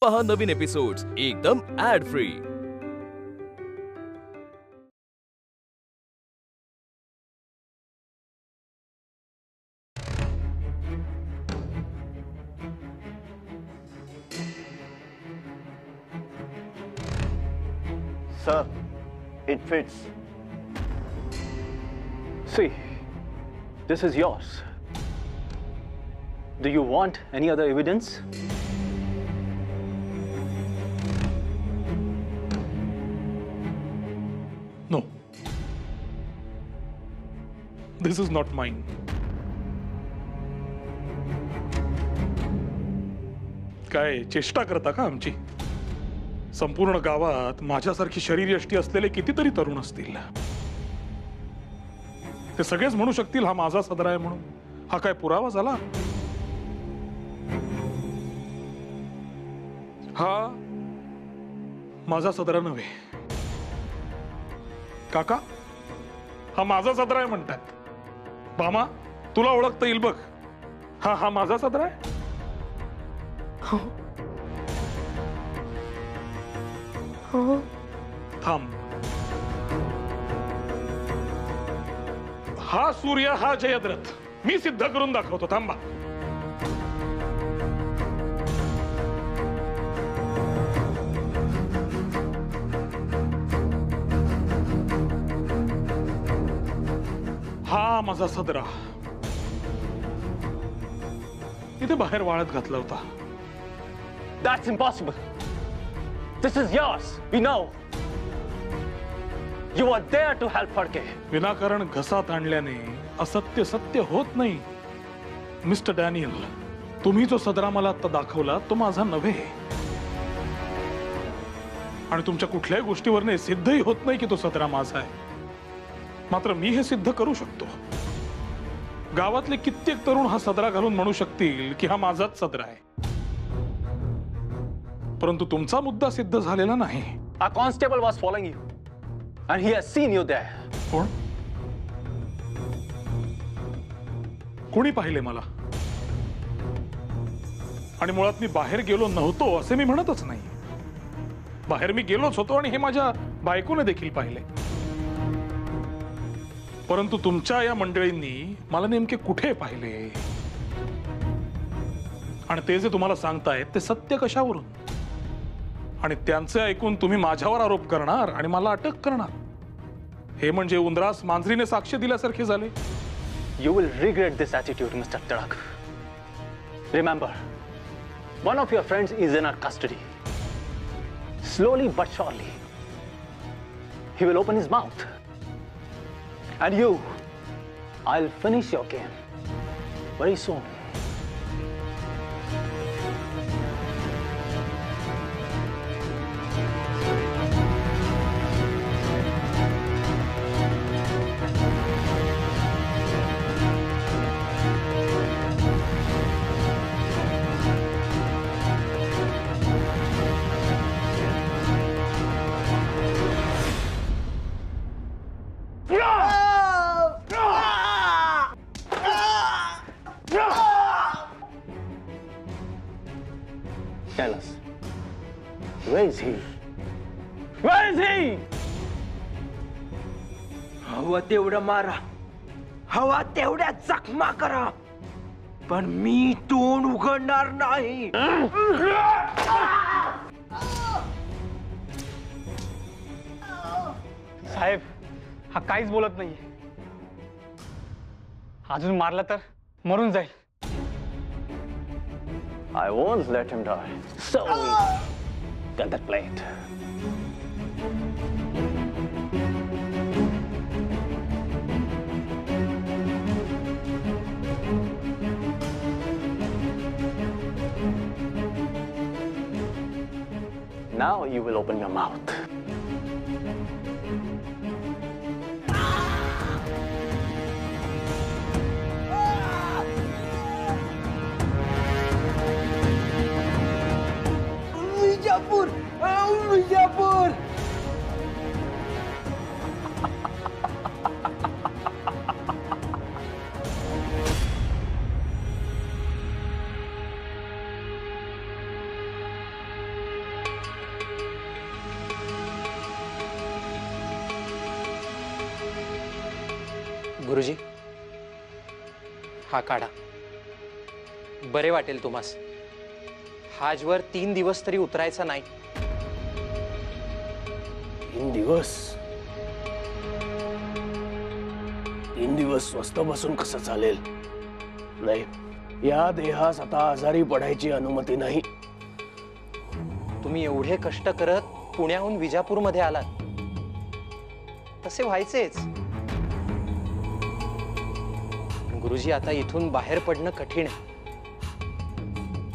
पहा नवीन एपिसोड्स एकदम ad free. Sir, it fits. See, this is yours. Do you want any other evidence? No. This is not mine. काय चेष्टा करता का आमची? संपूर्ण गावात माझ्यासारखी शरीरयष्टी असलेले कितीतरी तरुण असतील. ते सगळेच म्हणू शकतील हा माझा सदरा आहे म्हणून. हा काय पुरावा झाला? हा माझा सदरा नव्हे. काका, हा माझा सदरा आहे म्हणतात. भामा, तुला ओळखता येईल बघ. हा माझा सदरा आहे. थांब. हा सूर्य, हा जयद्रथ. मी सिद्ध करून दाखवतो. थांबा. हा माझा सदरा इथे बाहेर वाळत घातला होता. That's impossible. This is yours. We know. You are there to help Fadke. विनाकारण घसात आणल्याने असत्य सत्य होत नाही. मिस्टर डॅनियल, तुम्ही जो सदरा मला आता दाखवला तो माझा नव्हे. आणि तुमच्या कुठल्याही गोष्टीवरने सिद्धही होत नाही की तो सदरा माझा आहे. मात्र मी हे सिद्ध करू शकतो. गावातले कित्येक तरुण हा सदरा घालून म्हणू शकतील की हा माझाच सदरा आहे. परंतु तुमचा मुद्दा सिद्ध झालेला नाही. A constable was following you, and he has seen you there. कोण? कोणी पाहिले मला? आणि मुळात मी बाहेर गेलो नव्हतो असे मी म्हणतच नाही. बाहेर मी गेलोच होतो आणि हे माझ्या बायकोने देखील पाहिले. परंतु तुमच्या या मंडळींनी मला नेमके कुठे पाहिले आणि ते जे तुम्हाला सांगतायत ते सत्य कशावरून? आणि त्यांचे ऐकून तुम्ही माझ्यावर आरोप करणार आणि मला अटक करणार. हे म्हणजे उंदरास मांजरीने साक्ष दिल्यासारखे झाले. You will regret this attitude, Mr. Tarak. Remember, one of your friends is in our custody. Slowly but surely, he will open his mouth. And you, I'll finish your game very soon. Tell us, where is he? Where is he? हवा तेवढं मारा, हवा तेवढ्या जखमा करा, पण मी तोंड उघडणार नाही. साहेब, हा काहीच बोलत नाहीये. अजून मारला तर मरून जाईल. I won't let him die. So get that plate. Now you will open your mouth. Vijapur, Vijapur. गुरुजी, हा काढा, बरे वाटेल तुम्हास. हाजवर 3 दिवस तरी उतरायचा नाही. 3 दिवस? 3 दिवस स्वस्त बसून कसं चालेल? नाही, या देहास आता आजारी पडायची अनुमती नाही. तुम्ही एवढे कष्ट करत पुण्याहून विजापूरमध्ये आलात, तसे व्हायचेच. गुरुजी, आता इथून बाहेर पडणं कठीण आहे.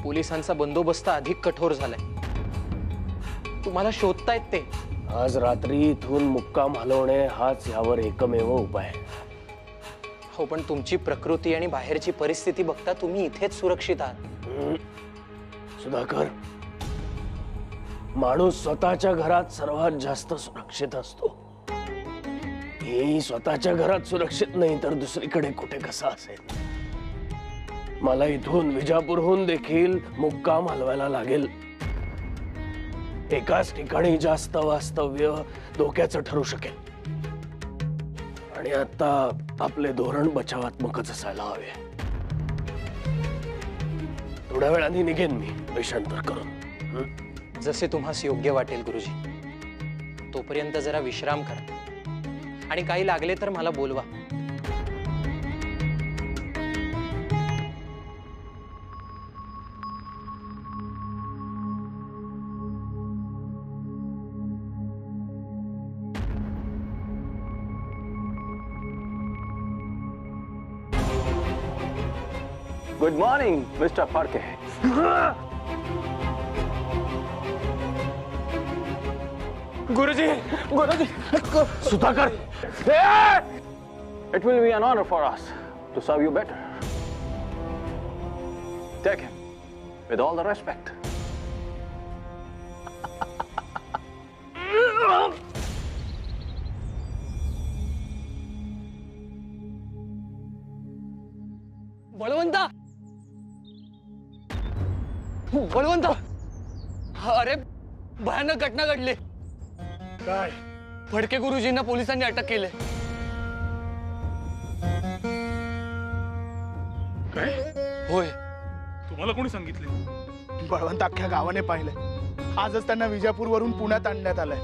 पोलिसांचा बंदोबस्त अधिक कठोर झालाय. तुम्हाला शोधतायत ते. आज रात्री इथून मुक्काम हलवणे हाच यावर एकमेव उपाय. हो, पण तुमची प्रकृती आणि बाहेरची परिस्थिती बघता तुम्ही इथेच सुरक्षित आहात. सुधाकर, माणूस स्वतःच्या घरात सर्वात जास्त सुरक्षित असतो. मी स्वतःच्या घरात सुरक्षित नाही तर दुसरीकडे कुठे कसा असेल? मला इथून विजापूरहून देखील मुक्काम हलवायला लागेल. एकाच ठिकाणी जास्त वास्तव्य धोक्याचं ठरू शकेल. आणि आता आपले धोरण बचावात्मकच असायला हवे. थोड्या वेळाने निघेन मी वेषांतर करून. जसे तुम्हास योग्य वाटेल गुरुजी. तोपर्यंत जरा विश्राम करा आणि काही लागले तर मला बोलवा. Good morning, Mr. Farke. गुरुजी, गुरुजी, Sudhakar, It will be an honor for us to serve you better. Take him with all the respect. बळवंता, बळवंता, अरे भयानक घटना घडली. काय? फडके गुरुजींना पोलिसांनी अटक केले. काय? होय. तुम्हाला कोणी सांगितले? बळवंत अख्ख्या गावाने पाहिलंय. आजच त्यांना विजापूरवरून पुण्यात आणण्यात आलंय.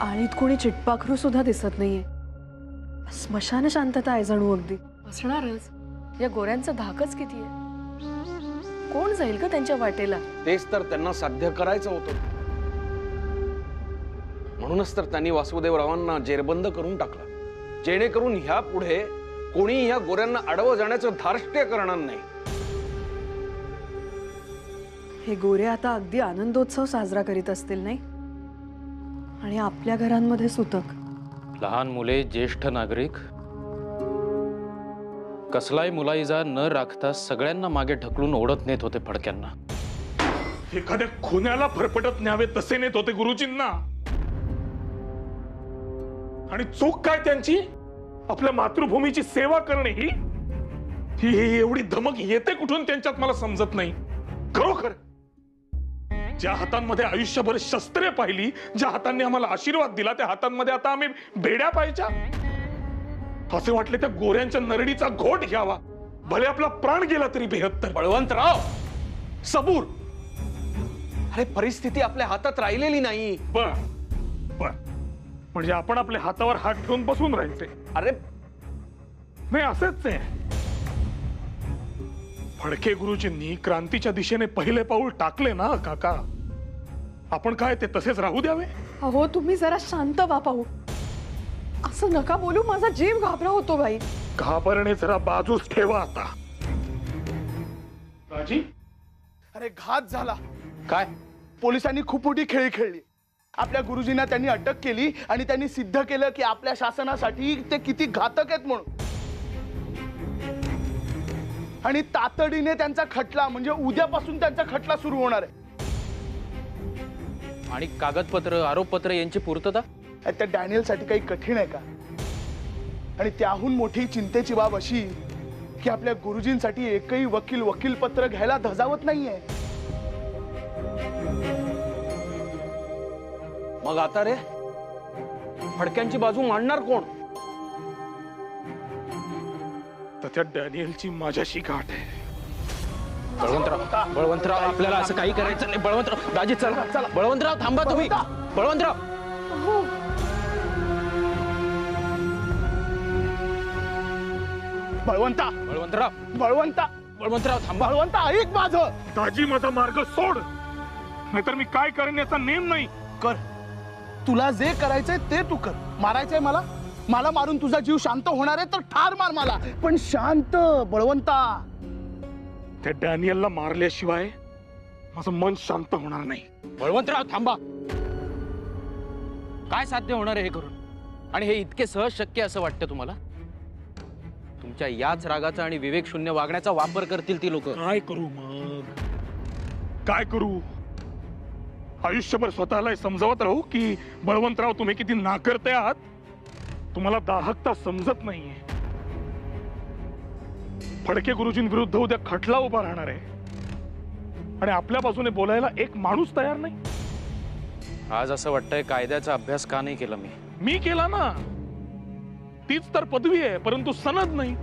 आळीत कोणी चिटपाखरू सुद्धा दिसत नाहीये. स्मशान शांतता आहे जणू अगदी. असणारच. या गोऱ्यांचं धाकच किती आहे. कोण जाईल का त्यांच्या वाटेला? तेच तर त्यांना साध्य करायचं होतं. म्हणूनच तर त्यांनी वासुदेवरावांना जेरबंद करून टाकलं, जेणेकरून ह्या पुढे कोणी ह्या गोऱ्यांना अडवं जाण्याचं धार्ष्ट्य करणार नाही. हे गोरे आता अगदी आनंदोत्सव साजरा करीत असतील नाही? आणि आपल्या घरांमध्ये सुतक. लहान मुले, ज्येष्ठ नागरिक, कसलाही मुलाइजा न राखता सगळ्यांना मागे ढकलून ओढत नेत होते फडक्यांना. एखाद्या खुन्याला फरफटत न्यावे तसे नेत होते गुरुजींना. आणि चूक काय त्यांची? आपल्या मातृभूमीची सेवा करणे ही एवढी धमक येते कुठून त्यांच्यात मला समजत नाही. खरोखर ज्या हातांमध्ये आयुष्यभर शस्त्रे पाहिली, ज्या हातांनी आम्हाला आशीर्वाद दिला, त्या हातांमध्ये आता आम्ही बेड्या पाहायच्या. असे वाटले त्या गोऱ्यांच्या नरडीचा घोट घ्यावा, भले आपला प्राण गेला तरी बेहत्तर. बळवंतराव, सबूर. अरे परिस्थिती आपल्या हातात राहिलेली नाही. बर बर, म्हणजे आपण आपल्या हातावर हात ठेवून बसून राहायचे? अरे नाही, असंच आहे. फडके गुरुजींनी क्रांतीच्या दिशेने पहिले पाऊल टाकले ना काका. आपण काय ते तसेच राहू द्यावे? अहो तुम्ही जरा शांत व्हा पाहू. असं नका बोलू, माझा जीव घाबरा होतो बाई. घाबरणे जरा बाजूस ठेवा आता. राजी, अरे घात झाला. काय? पोलिसांनी खूप मोठी खेळी खेळली. आपल्या गुरुजींना त्यांनी अटक केली आणि त्यांनी सिद्ध केलं की आपल्या शासनासाठी ते किती घातक आहेत म्हणून. आणि तातडीने त्यांचा खटला, म्हणजे उद्यापासून त्यांचा खटला सुरू होणार आहे. आणि कागदपत्र, आरोपपत्र यांची पूर्तता त्या डॅनियलसाठी काही कठीण आहे का? आणि त्याहून मोठी चिंतेची बाब अशी की आपल्या गुरुजींसाठी एकही वकीलपत्र घ्यायला धजावत नाहीये. मग आता रे फडक्यांची बाजू मांडणार कोण? तर त्या डॅनियलची माझ्याशी गाठ आहे. बळवंतराव, आपल्याला असं काही करायचं नाही. बळवंतराव, दाजी चला. बळवंतराव थांबा तुम्ही. बळवंतराव, बळवंता थांबा. बळवंता ऐक माझं. दाजी, माझा मार्ग सोड, नाहीतर मी काय करेन याचा नेम नाही. कर, तुला जे करायचंय ते तू कर. मारायचंय मला मारून तुझा जीव शांत होणार आहे तर ठार मार मला, पण शांत. बळवंता, त्या डॅनियलला मारल्याशिवाय माझं मन शांत होणार नाही. बळवंतराव थांबा. काय साध्य होणार आहे हे करून? आणि हे इतके सहज शक्य असं वाटतं तुम्हाला? तुमच्या याच रागाचा आणि विवेक शून्य वागण्याचा वापर करतील ती लोक. काय करू मग? काय करू? आयुष्यभर स्वतःला समजावत राहू की बळवंतराव तुम्ही किती नाकर्ते आहात? तुम्हाला दाहकता समजत नाहीये. फडके गुरुजींविरुद्ध उद्या खटला उभा राहणार आहे आणि आपल्या बाजूने बोलायला एक माणूस तयार नाही. आज असं वाटतंय कायद्याचा अभ्यास का नाही केला मी केला ना. तीच तर पदवी आहे, परंतु सनद नाही.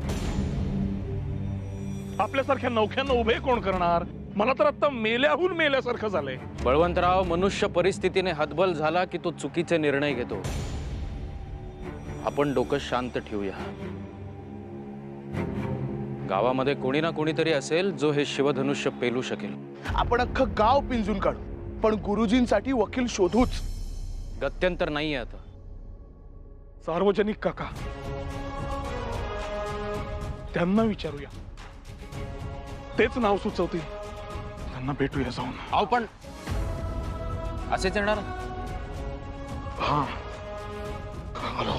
आपल्यासारख्या नौख्यांना उभे कोण करणार? मला तर आता मेल्याहून मेल्यासारखं झालंय. बळवंतराव, मनुष्य परिस्थितीने हतबल झाला की तो चुकीचे निर्णय घेतो. आपण डोकं शांत ठेवूया. गावामध्ये कोणी ना कोणीतरी असेल जो हे शिवधनुष्य पेलू शकेल. आपण अख्खं गाव पिंजून काढू, पण गुरुजींसाठी वकील शोधूच. गत्यंतर नाहीये आता. सार्वजनिक काका, त्यांना विचारूया, तेच नाव सुचवतील. त्यांना भेटूया जाऊन. अहो पण असेच येणार? हा, हॅलो.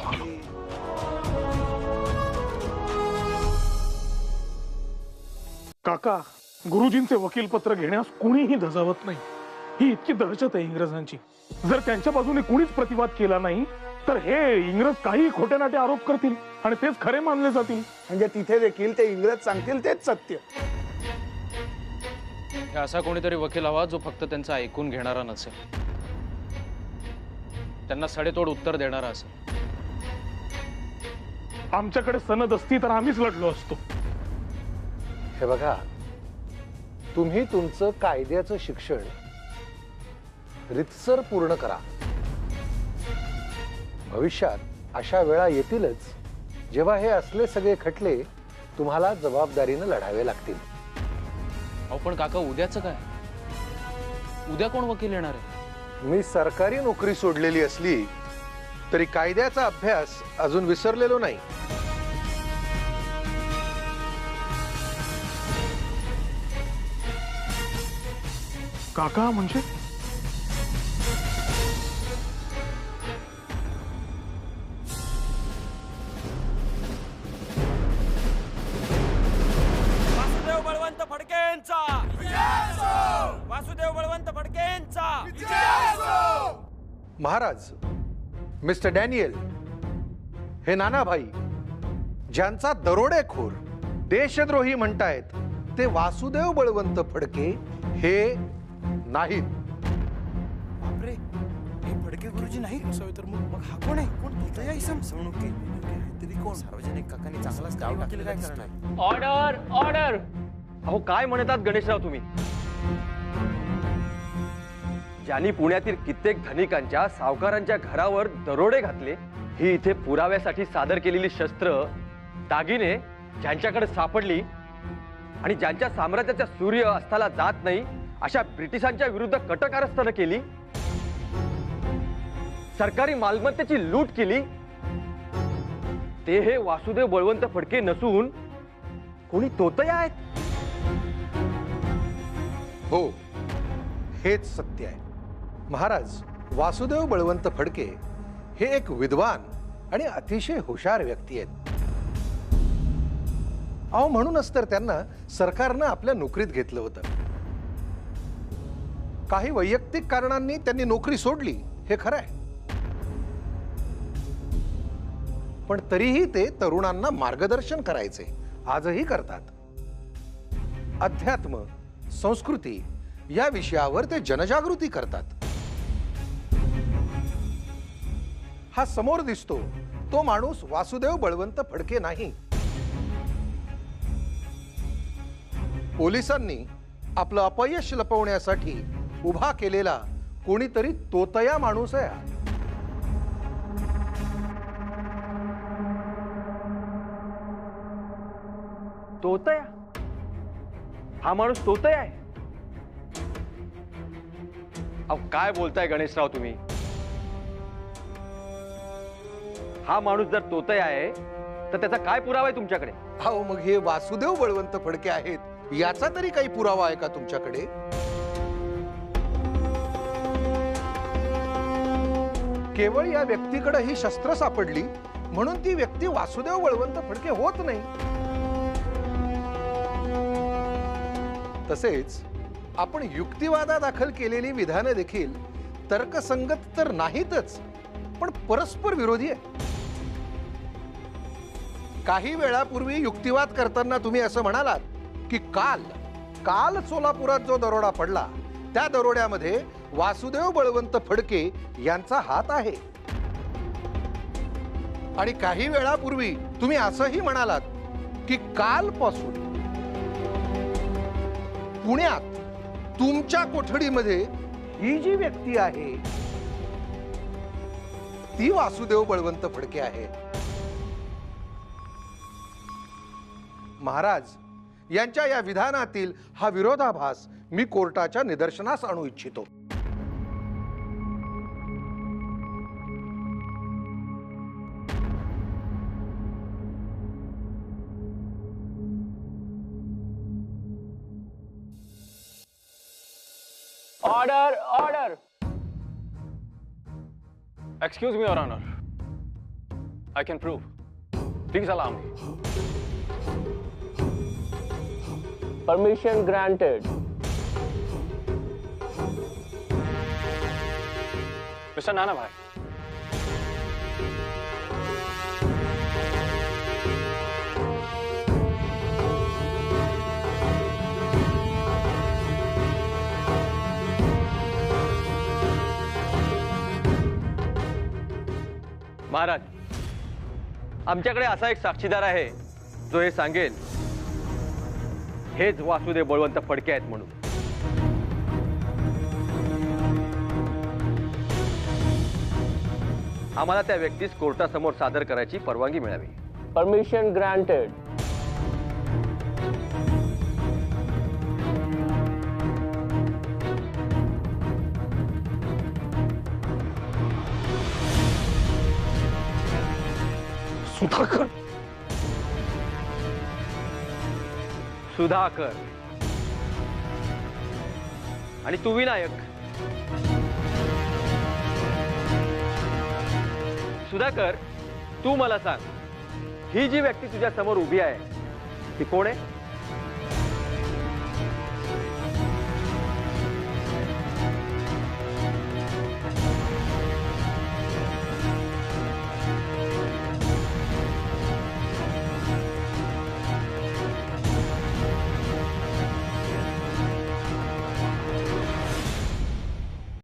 काका, गुरुजींचे वकीलपत्र घेण्यास कुणीही धजावत नाही. ही इतकी दहशत आहे इंग्रजांची. जर त्यांच्या बाजूने कुणीच प्रतिवाद केला नाही तर हे इंग्रज काही खोटे नाटे आरोप करतील आणि तेच खरे मानले जातील. म्हणजे तिथे देखील ते इंग्रज सांगतील तेच सत्य. असा कोणीतरी वकील हवा जो फक्त त्यांचं ऐकून घेणारा नसेल, त्यांना सडेतोड उत्तर देणारा असेल. आमच्याकडे सनद असती तर आम्हीच लढलो असतो. हे बघा, तुम्ही तुमचं कायद्याचं शिक्षण रितसर पूर्ण करा. भविष्यात अशा वेळा येतीलच जेव्हा हे असले सगळे खटले तुम्हाला जबाबदारीने लढावे लागतील. अहो पण काका उद्याचं काय? उद्या कोण वकील येणार आहे? मी सरकारी नोकरी सोडलेली असली तरी कायद्याचा अभ्यास अजून विसरलेलो नाही. काका म्हणजे वासुदेव बळवंत फडकेंचा वासुदेव बळवंत फडकेंचा महाराज, मिस्टर डॅनियल हे नानाभाई ज्यांचा दरोडेखोर देशद्रोही म्हणतायत ते वासुदेव बळवंत फडके हे नाहीत. बापरे, हे फडके गुरुजी नाही तर मग हा कोण आहे? कोण बोलतोय? या इसम तरी कोण? सार्वजनिक काकांनी चांगलाच गाव टाकलेला काय करणार? Order order. अहो काय म्हणतात गणेशराव तुम्ही? ज्यांनी पुण्यातील कित्येक धनिकांच्या सावकारांच्या घरावर दरोडे घातले, ही इथे पुराव्यासाठी सादर केलेली शस्त्र दागिने ज्यांच्याकडे सापडली आणि ज्यांच्या साम्राज्याचा सूर्य अस्ताला जात नाही अशा ब्रिटिशांच्या विरुद्ध कट कारस्थानं केली, सरकारी मालमत्तेची लूट केली, ते हे वासुदेव बळवंत फडके नसून कोणी तोतया आहेत. हो, हेच सत्य आहे. महाराज, वासुदेव बळवंत फडके हे एक विद्वान आणि अतिशय हुशार व्यक्ती आहेत. अहो म्हणूनच तर त्यांना सरकारनं आपल्या नोकरीत घेतलं होतं. काही वैयक्तिक कारणांनी त्यांनी नोकरी सोडली, हे खरं आहे. पण तरीही ते तरुणांना मार्गदर्शन करायचे, आजही करतात. अध्यात्म, संस्कृती या विषयावर ते जनजागृती करतात. हा समोर दिसतो तो माणूस वासुदेव बळवंत फडके नाही. पोलिसांनी आपलं अपयश लपवण्यासाठी उभा केलेला कोणीतरी तोतया माणूस आहे. तोतया? हा माणूस तोतया आहे? अहो काय बोलताय गणेशराव तुम्ही? हा माणूस जर तोतया आहे तर त्याचा काय पुरावा आहे तुमच्याकडे? अहो मग हे वासुदेव बळवंत फडके आहेत याचा तरी काही पुरावा आहे का तुमच्याकडे? केवळ या व्यक्तीकडे ही शस्त्र सापडली म्हणून ती व्यक्ती वासुदेव बळवंत फडके होत नाही. तसेच आपण युक्तिवादादाखल केलेली विधानं देखील तर्कसंगत तर नाहीतच, पण परस्पर विरोधी आहे. काही वेळापूर्वी युक्तिवाद करताना तुम्ही असं म्हणालात की काल सोलापुरात जो दरोडा पडला त्या दरोड्यामध्ये वासुदेव बळवंत फडके यांचा हात आहे. आणि काही वेळापूर्वी तुम्ही असंही म्हणालात की कालपासून पुण्यात तुमच्या कोठडीमध्ये ही जी व्यक्ती आहे ती वासुदेव बळवंत फडके आहे. महाराज, यांच्या या विधानातील हा विरोधाभास मी कोर्टाच्या निदर्शनास आणू इच्छितो. Order order. Excuse me, Your Honor. I can prove. Please allow me. Permission granted. Mr. Nana Bhai. Maharaj, आमच्याकडे असा एक साक्षीदार आहे जो हे सांगेल हेच वासुदेव बळवंत फडके आहेत म्हणून. आम्हाला त्या व्यक्तीस कोर्टासमोर सादर करायची परवानगी मिळावी. Permission granted. सुधाकर. सुधाकर आणि तू विनायक. सुधाकर, तू मला सांग, ही जी व्यक्ती तुझ्या समोर उभी आहे ती कोण आहे?